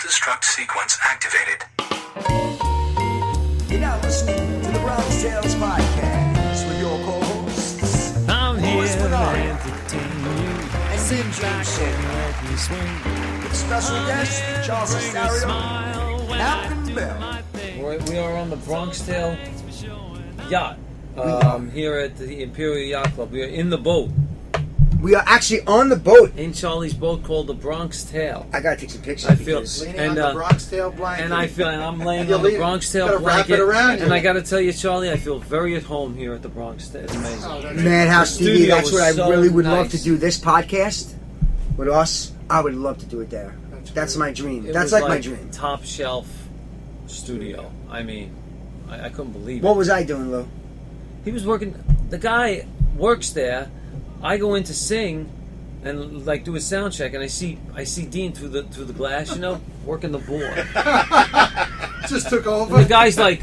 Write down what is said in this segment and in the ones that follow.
Self-destruct sequence activated. You're now listening to the BRONXTLE podcast with your co-hosts. I'm here Louis to Bernard entertain you. and Sit DJ back Soul. and let me swing. With special guest Charles Bring a Astario, smile when I Captain do Bell. my thing. We are on the BRONXTLE yacht here at the Imperial Yacht Club. We are in the boat, We are actually on the boat. in Charlie's boat called the BRONXTLE. I gotta take some pictures. I feel, because- Leaning and on the BRONXTLE blanket. and I feel, and I'm laying You on the leave- BRONXTLE gotta wrap it blanket. around And you. I got to tell you, Charlie, I feel very at home here at the BRONXTLE. It's amazing. Oh, that's- Madhouse The TV. studio That's what I was so really would love nice. to do. This podcast with us. I would love to do it there. That's my dream. It That's was like my dream. Top shelf studio. I mean, I couldn't believe it. What was I doing, Lou? He was working. The guy works there. I go in to sing, and like do a sound check, and I see Dean through the glass, working the board. just took over. And the guy's like,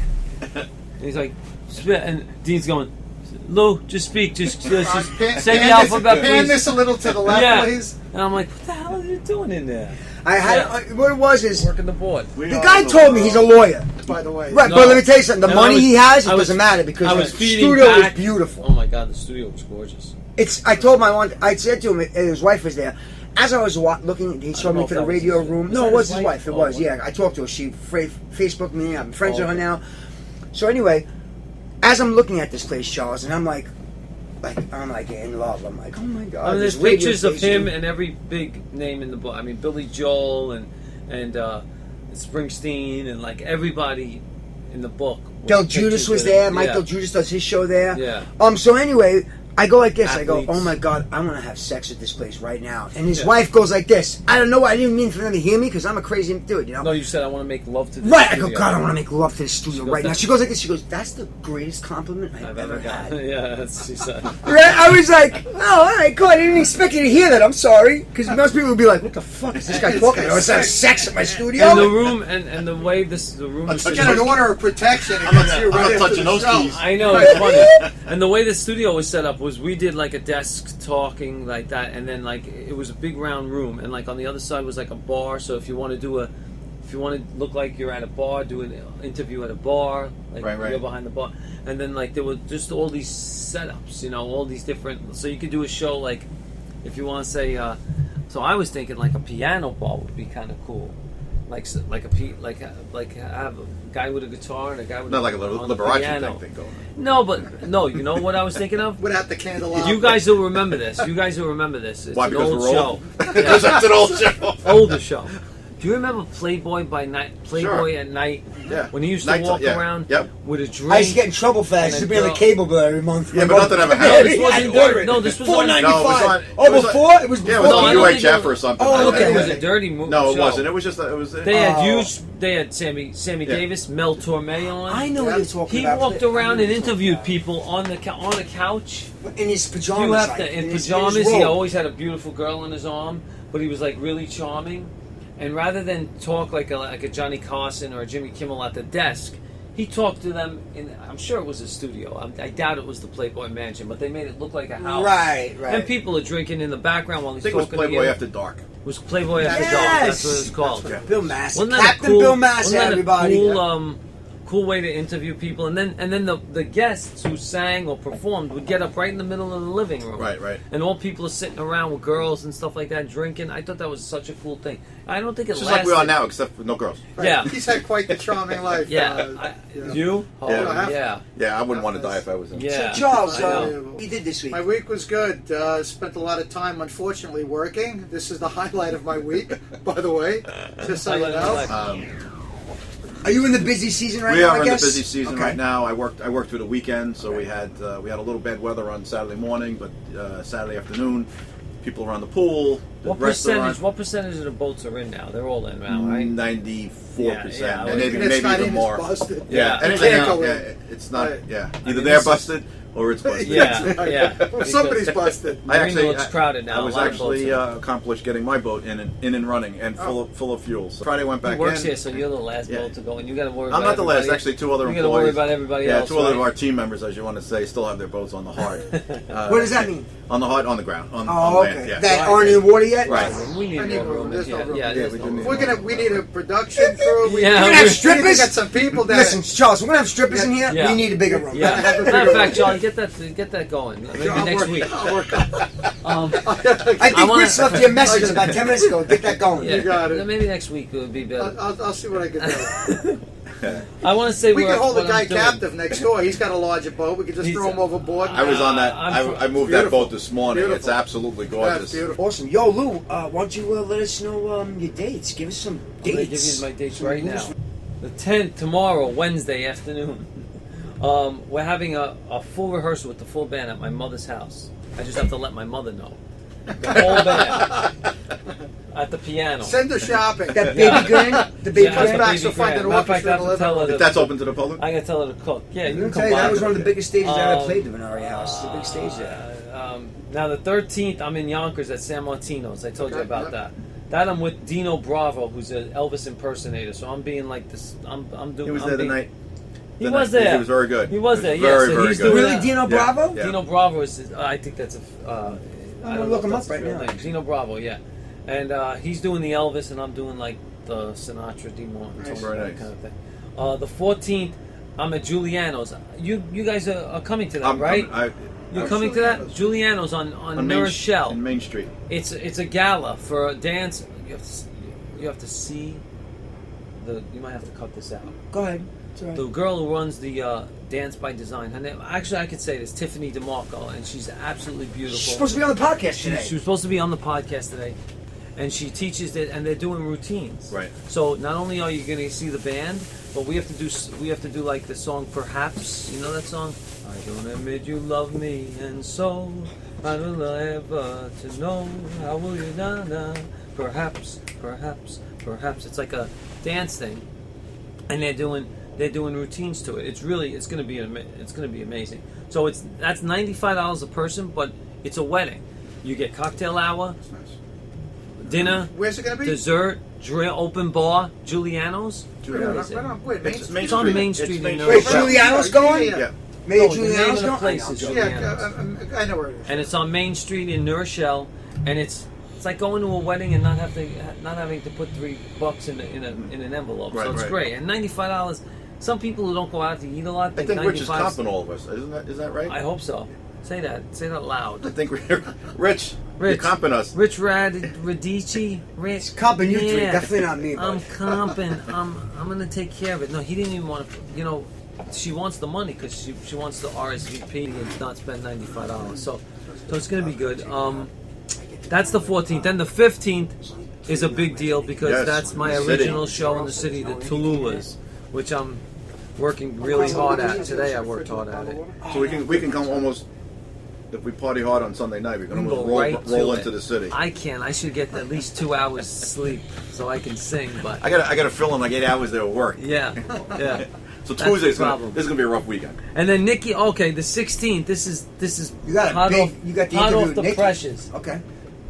he's like, spit, and Dean's going, Lou, just speak, just say the alphabet, Pan please. this a little to the left, Yeah. please. And I'm like, what the hell are you doing in there? I had what it was is Working the board. the guy told me he's a lawyer. By the way, Right, No. but let me tell you something. The And money he has, it I was- doesn't matter because I was the feeding studio back. is beautiful. Oh my God, the studio was gorgeous. I told my one. I said to him, and his wife was there. As I was looking, he showed know me if for the that was radio his- room. was No, that it was his his wife? wife. It Oh, was. okay. Yeah, I talked to her. She Facebooked me. I'm friends with her okay. now. So anyway, as I'm looking at this place, Charles, and I'm like in love. I'm like, oh my God. I mean, there's this radio pictures of station. him and every big name in the book. I mean, Billy Joel and Springsteen and like everybody in the book. with Del pictures Judas was with him. there. Michael Judas does his show there. Yeah. So anyway, I go like this. I go, Athletes. oh my God, I want to have sex at this place right now. And his wife goes like this. I don't know. I didn't mean for them to hear me because I'm a crazy dude, No, you said I want to make love to this Right, I go, studio. God, I want to make love to this studio She goes, right now. "That's- She goes like this. She goes, that's the greatest compliment I've ever had. Yeah, that's what she said. Right? I was like, oh, all right, cool. I didn't expect you to hear that. I'm sorry. Because most people would be like, what the fuck is this guy talking about? Is that sex at my studio? And the room and the way the room was Get an order of protection I'm not- against you I'm not right after touching the those show. keys. I know, it's funny. And the way the studio was set up was we did like a desk talking like that, and then like it was a big round room, and like on the other side was like a bar. So if you want to look like you're at a bar, do an interview at a bar, like Right. you're behind the bar, and then like there were just all these setups, all these different. So you could do a show like if you want to say. So I was thinking like a piano bar would be kind of cool. Like have a guy with a guitar and a guy with Not like a on the Liberace piano. thing going on. No, you know what I was thinking of? Without the candle. You guys will remember this. It's Why? an Because old we're show. old? Because that's an old show. Older show. Do you remember Playboy by night? Playboy Sure. at night. Yeah. When he used to Nighttime, walk yeah. around Yep. with a drink. I used to get in trouble for that. I used to be on the girl- cable bill every month. Yeah, but nothing ever No, happened. this wasn't dirty. No, this was on. $4.95. No, it was on- Oh, it was before? It was Yeah, before. it was No, I on don't think UHF it or was- something. Oh, I don't okay. think it was a dirty movie. No, it show. wasn't. It was just. It was. They had Oh. huge. They had Sammy Yeah. Davis, Mel Torme on. I know what you're talking He about. walked around and interviewed people on a couch. in his pajamas. You have like, to in his pajamas. He robe. always had a beautiful girl in his arm, but he was like really charming. And rather than talk like a Johnny Carson or a Jimmy Kimmel at the desk, he talked to them in. I'm sure it was a studio. I doubt it was the Playboy Mansion, but they made it look like a house. Right. And people are drinking in the background while I he's think it was talking. Playboy to you. After Dark. It was Playboy After Yes! Dark. That's what it's called. That's Bill Massey. Wasn't that Captain a cool, Bill Massey, wasn't that everybody. A cool way to interview people, and then the guests who sang or performed would get up right in the middle of the living room. Right. And all people are sitting around with girls and stuff like that, drinking. I thought that was such a cool thing. I don't think it Just lasted. like we are now, except for no girls. Yeah. He's had quite the charming life. Yeah. You? Oh, Yeah. yeah. Yeah, I wouldn't want to die if I was in. Yeah. So, Charles, I know. what you did this week? My week was good. Spent a lot of time, unfortunately, working. This is the highlight of my week, by the way. Just so you Highlight of know. my Are you in the busy season right We now? are I in the guess? busy season Okay. right now. I worked through the weekend, so we had a little bad weather on Saturday morning, but Saturday afternoon, people around the pool, the restaurant. What percentage of the boats are in now? They're all in now, right? 94%, Yeah, and maybe, And it's not even in, more. it's busted. Yeah. anything Can't else, go yeah, in. it's not. Right. Yeah, I either mean, they're this is- busted or it's busted. Yeah. Well, somebody's busted. I Marina actually looks crowded now. I was A lot of actually boats accomplished getting my boat in and running and full of fuel. So Friday went back He works in. here, so you're the last Yeah. boat to go, and you got to worry. I'm about not the last. everybody. Actually, two other You employees. got to worry about everybody yeah, else. two other of right? our team members, as you want to say, still have their boats on the hard. What does that mean? On the ground. On okay. land, yeah. That aren't in the water yet? Right. We need I need more room. There's no room. Yeah, Yeah, there's we no do room. need We need a production crew. Yeah, We're gonna have we need to strippers. get some people down. Listen, Charles, we're gonna have strippers in here. Yeah. We need a bigger room. Yeah. Have a Matter of bigger fact, room. John, get that going. Maybe I'll next work week. it. I'll work it. I think wanna- Rich left you a message about 10 minutes ago. Get that going. Yeah, You got it. Maybe next week it would be better. I'll see what I can do. I want to say We can hold the what guy I'm doing. captive next door. He's got a larger boat. We can just He's- throw him overboard. I was on that. I'm- I moved that Beautiful. boat this morning. Beautiful. It's absolutely That's gorgeous. beautiful. Awesome. Yo, Lou, why don't you let us know your dates? Give us some I'm gonna give dates. you my dates right now. The 10th, tomorrow, Wednesday afternoon. We're having a full rehearsal with the full band at my mother's house. I just have to let my mother know. The whole band at the piano. Send her shopping. That baby grand? The baby Yeah, comes grand? back, baby she'll find grand. an Matter of fact, orchestra I have to to live tell her in. If that's open to the public? I gotta tell her to cook. Yeah, you I'm can gonna come tell you, by. that was one of the biggest stages I ever Um, played, the Venari House. It's a big stage there. Now the 13th, I'm in Yonkers at San Martino's. I told you Okay, about yep. that. That I'm with Dino Bravo, who's an Elvis impersonator. So I'm being like this. I'm doing. He was I'm there the being- night. He the was night- there. He was very good. He was there. Very, Yeah. So very he's good. doing Really, that. Dino Yeah. Bravo? Yeah. Dino Bravo is. I think that's a. I gonna don't look know him if up that's right his real now. name. Dino Bravo, yeah. And he's doing the Elvis, and I'm doing like the Sinatra, D. Martin, Nice. Very that nice. kind of thing. The 14th, I'm at Giuliano's. You guys are coming to that, right? You're coming to that? Giuliano's on New Rochelle. In Main Street. It's a gala for a dance. You have to see the. You might have to cut this out. Go ahead. It's all right. The girl who runs the Dance by Design. Her name, actually, I could say this, Tiffany DeMarco, and she's absolutely beautiful. She's supposed to be on the podcast She today. was supposed to be on the podcast today, and she teaches it, and they're doing routines. Right. So not only are you going to see the band, but we have to do like the song Perhaps. You know that song? I don't admit you love me, and so I will ever to know. How will you na? Perhaps. It's like a dance thing, and they're doing routines to it. It's going to be amazing. So that's $95 a person, but it's a wedding. You get cocktail hour, That's nice. dinner, Where's it going to be? dessert, open bar, Giuliano's. Right on, wait, Main It's Street. Main It's on Street. Main It's Street Main in Street. Wait, Giuliano's going? Yeah, Yeah. Maybe No, the name Giuliano's of the going? place I is know. yeah. I know where it is. And it's on Main Street in New Rochelle, and it's like going to a wedding and not having to put $3 in an envelope. Right, So it's right. great. And $95. Some people who don't go out to eat a lot I think think Rich is 95. comping all of us. Is that right? I hope so. Say that loud. I think Rich, you're Rich. comping us. Rich Radici, Rich. Comping you three, Yeah. definitely not me, I'm bud. comping. I'm gonna take care of it. No, he didn't even want to. You know, she wants the money because she wants the RSVP and not spend $95. So it's gonna be good. That's the 14th. Then the 15th is a big deal because Yes, that's my the city. original show in the city, the Tallulahs, which I'm working really hard at. Today I worked hard at it. So we can come almost. If we party hard on Sunday night, we can We can almost go right roll to into it. the city. I can. I should get at least 2 hours sleep so I can sing. But I got to fill in like 8 hours there at work. yeah. So That's Tuesday's the gonna, problem. this is gonna be a rough weekend. And then Nikki. Okay, the 16th. This is You got a hot big. off, You got the hot interview off with the Nikki. presses. Okay.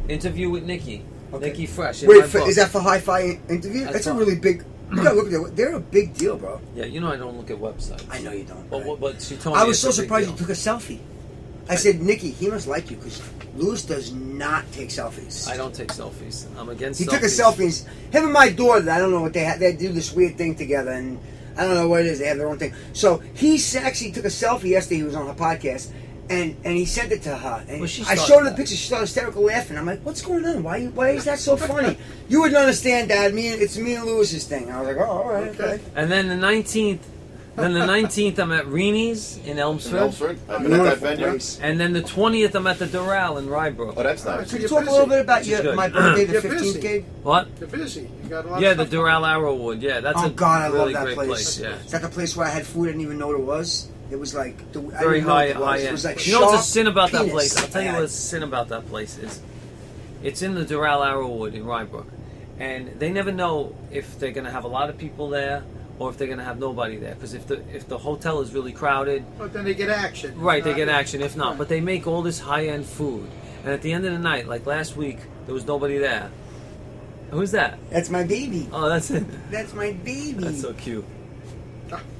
Interview with Nikki. Okay. Nikki Fresh. in Wait, my book. is that for Hi-Fi interview? That's That's a fine. really big. You gotta look at it. They're a big deal, bro. Yeah, you know I don't look at websites. I know you don't. But she told me I was it's so a big surprised deal. you took a selfie. I said, Nikki, he must like you because Lewis does not take selfies. I don't take selfies. I'm against. He selfies. took a selfie. Him and my daughter, I don't know what they had. They do this weird thing together, and I don't know what it is. They have their own thing. So he actually took a selfie yesterday. He was on her podcast, and he sent it to her. And Well, she I started showed her the that. picture. She started hysterical laughing. I'm like, what's going on? Why is that so funny? You wouldn't understand, Dad. It's me and Lewis's thing. I was like, oh, all right, okay. And then the 19th. Then the 19th, I'm at Reni's in Elmsford. In Elmsford, I've been at that Beautiful venue. place. And then the 20th, I'm at the Doral in Rybrook. Oh, that's nice. Could you talk a little bit about She's good. my birthday, the You're 15th busy. gig? What? You're busy. You got a lot Yeah, of the stuff. Doral Arrowwood. Yeah, that's Oh a God, I really love that great place. Yeah. Is that the place where I had food I didn't even know what it was? It was like I Very didn't know high what it was. It end. was like You know what's a shark sin about that penis. place? I'll tell you Yeah. what's a sin about that place is. It's in the Doral Arrowwood in Rybrook, and they never know if they're going to have a lot of people there or if they're going to have nobody there. Because if the hotel is really crowded, But then they get action. right, they get action. If not, but they make all this high end food, and at the end of the night, like last week, there was nobody there. Who's that? That's my baby. Oh, that's it. That's my baby. That's so cute.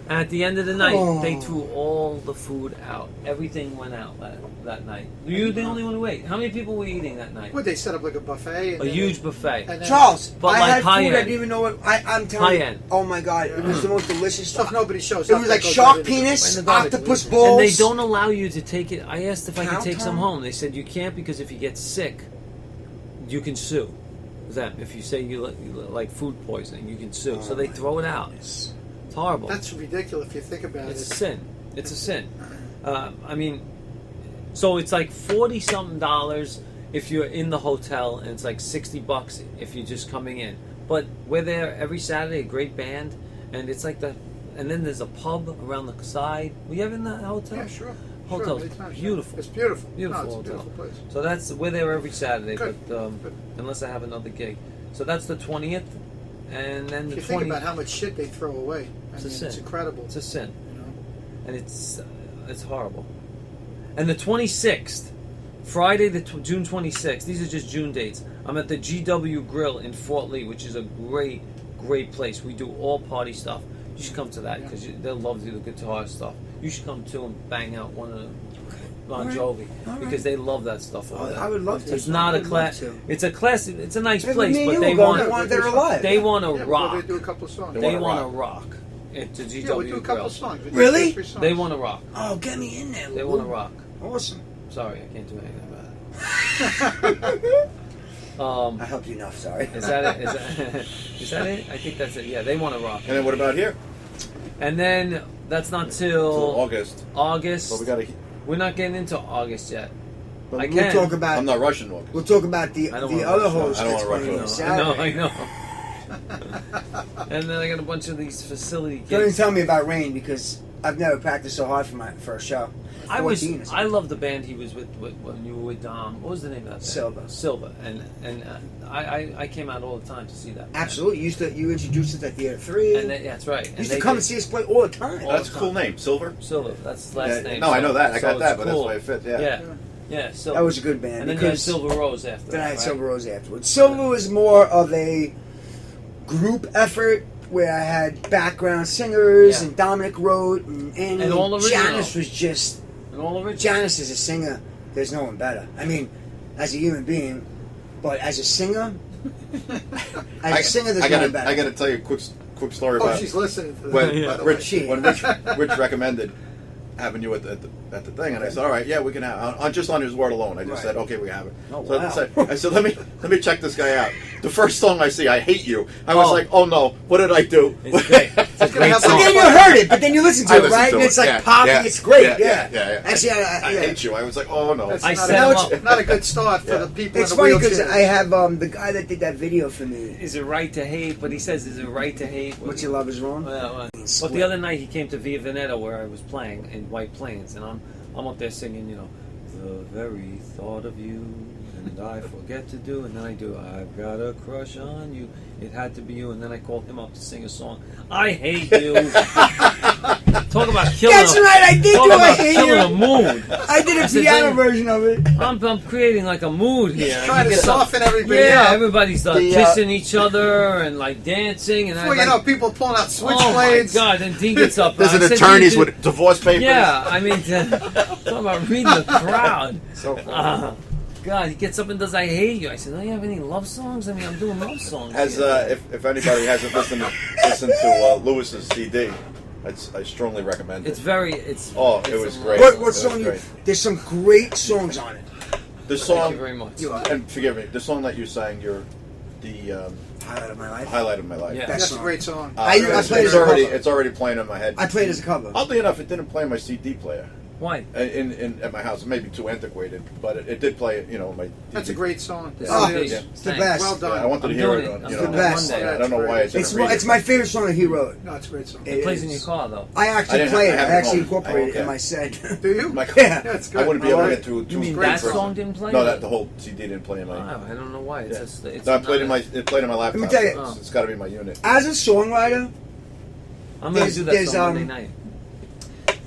And at the end of the night, Oh. they threw all the food out. Everything went out that night. You were the only one who ate. How many people were eating that night? Would they set up like a buffet? And A then huge they- buffet. and then- Charles, But I like had food. high I end. didn't even know what. I'm telling High you. end. Oh my god, it was the most delicious So if stuff. nobody shows It up, was that like goes shark right into the penis, And the garbage. octopus balls. And they don't allow you to take it. I asked if I could Cow take some tongue? home. They said you can't because if you get sick, you can sue them. If you say you like food poisoning, you can sue. So they throw it out. It's horrible. That's ridiculous if you think about It's a it. sin. It's a sin. I mean, so it's like $40-something if you're in the hotel, and it's like $60 if you're just coming in. But we're there every Saturday, a great band, and it's like and then there's a pub around the side. Were you ever in that hotel? Yeah, sure. Hotel's Sure, many times, yeah. beautiful. It's beautiful. Beautiful No, it's a hotel. beautiful place. So we're there every Saturday, Good. but Good. unless I have another gig. So that's the 20th, and then the If you think 20th. about how much shit they throw away, I It's a mean, sin. it's incredible. It's a sin. You know? And it's horrible. And the 26th, Friday, June 26th. These are just June dates. I'm at the GW Grill in Fort Lee, which is a great place. We do all party stuff. You should come to that because they'll love to do the guitar stuff. You should come too and bang out one of the Bon Jovi All right. because they love that stuff over there. I would love to. It's not I a would class. love to. It's a class. It's a nice Yeah, place, me and but you they were going. want They wanted to alive. they want to Yeah, rock. well, they do a couple of songs. They wanna want to rock. rock. At the GW Yeah, we do a couple Grill. of songs. We do Really? 2 or 3 songs. They want to rock. Oh, get me in there. They Lou. want to rock. Awesome. Sorry, I can't do anything about it. I helped you enough. Sorry. Is that it? Is that it? I think that's it. Yeah, they want to rock. And then what about here? And then that's not Till till August. August. So we got to. We're not getting into August yet. But I we'll can. talk about. I'm not rushing August. We'll talk about the I don't the wanna other rush it. host I don't that's wanna rush playing it. this I know. Saturday. And then I got a bunch of these facility Don't even gigs. tell me about Rain because I've never practiced so hard for a show. I 14 or something. I love the band he was with when you were with What was the name of that band? Silva. Silva. And I came out all the time to see that band. Absolutely. You introduced us at Theater 3. And yeah, that's right. You And used they to come did- and see us play all the time. All That's a the cool time. name, Silver. Silva. That's his last name. No, I know that. I So got that, it's but that's cool. why it fit. Yeah. Yeah, Silva. That was a good band. And then you had because Silver Rose after then that, I had right? Silver Rose afterwards. Silver was more of a group effort where I had background singers Yeah. and Dominic wrote and Annie. And all original. Janice was just. And all original. Janice is a singer. There's no one better. I mean, as a human being, but as a singer, there's no one better. I gotta tell you a quick story Oh, about she's listening to that. when Yeah. by the way. Rich Rich recommended having you at the thing, and I said, all right, yeah, we can have just on his word alone. I just Right. said, okay, we have it. Oh, So wow. I said, let me check this guy out. The first song I see, I Hate You. I was Oh. like, oh no, what did I do? It's great. It's a gonna great have But song. then you heard it. But then you listen to I it, listened right? to And it, it's like yeah, poppy. yeah, It's great. yeah. Actually, I Hate You. I was like, oh no. That's I not, set a, him up. not a good start for Yeah. the people It's in the funny because wheelchairs. I have the guy that did that video for me. Is it right to hate? But he says, is it right to hate? What you love is wrong. But the other night he came to Via Veneta where I was playing in White Plains, and I'm up there singing, the very thought of you, and I forget to do, and then I do, I've got a crush on you, it had to be you, and then I called him up to sing a song, I hate you. Talk about killing That's a, right. I did talk do I about hate killing a you. mood. I did a said, piano then- version of it. I'm creating like a mood here. Trying You to get some- soften everybody Yeah, up. everybody's kissing each other and like dancing, and Well, you know, people pulling out oh my switchblades. God! Then Dean gets up. There's I an said, attorneys Dean, with divorce papers. yeah, I mean, talking about reading the crowd. So funny. God, he gets up and does "I Hate You." I said, "Do you have any love songs?" I mean, I'm doing love songs. As here. if anybody hasn't listened to Lewis's CD, I strongly recommend It's it. very, it's. Oh, it's it was a great. love What It was song? great. There's some great songs on it. The Thank song, you very much. and forgive me, the song that you sang, the Highlight of my life. highlight of my life. Yeah. That's a song. great song. I played it as a cover. It's already playing in my head. I played it as a cover. Oddly enough, it didn't play in my CD player Why? in at my house. It may be too antiquated, but it did play. My. That's a great song. This Oh, is big. yeah. It's the Thanks. best. Well done. Yeah, I wanted to I'm hear doing it. it. On, I'm you doing know, it Monday. so I don't know why I didn't It's read it's it. my favorite song that he wrote. No, it's a great song. It Plays in is. your car though. I I actually didn't play have- it. I I have it actually home. incorporated it Okay. in my set. Do you? My, Yeah. Yeah, it's good. I wouldn't be able to like get it. to. You mean great that versions. song didn't play? No, that the whole CD didn't play in my. Wow, I don't know why. It's Yeah. just. It's No, I played not it played in my laptop. me tell you- It's got to be my unit. As a songwriter, I'm gonna do that there's, song Monday night.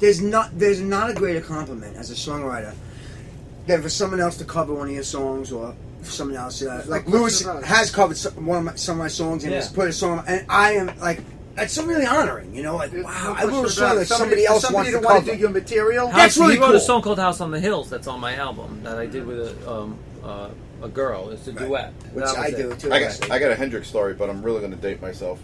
there's not a greater compliment as a songwriter than for someone else to cover one of your songs or for someone else. Like no Lewis question about it. has covered some of my songs and Yeah. has put a song, and I am like, it's so really honoring, you know. Like, There's wow, no I wrote a question song about that it. somebody else wants somebody to to want cover. to do your material. That's House, really he wrote cool. a song called "House on the Hills" that's on my album that I did with a girl. It's a duet. Which That was I it. do too. I got a Hendrix story, but I'm really going to date myself.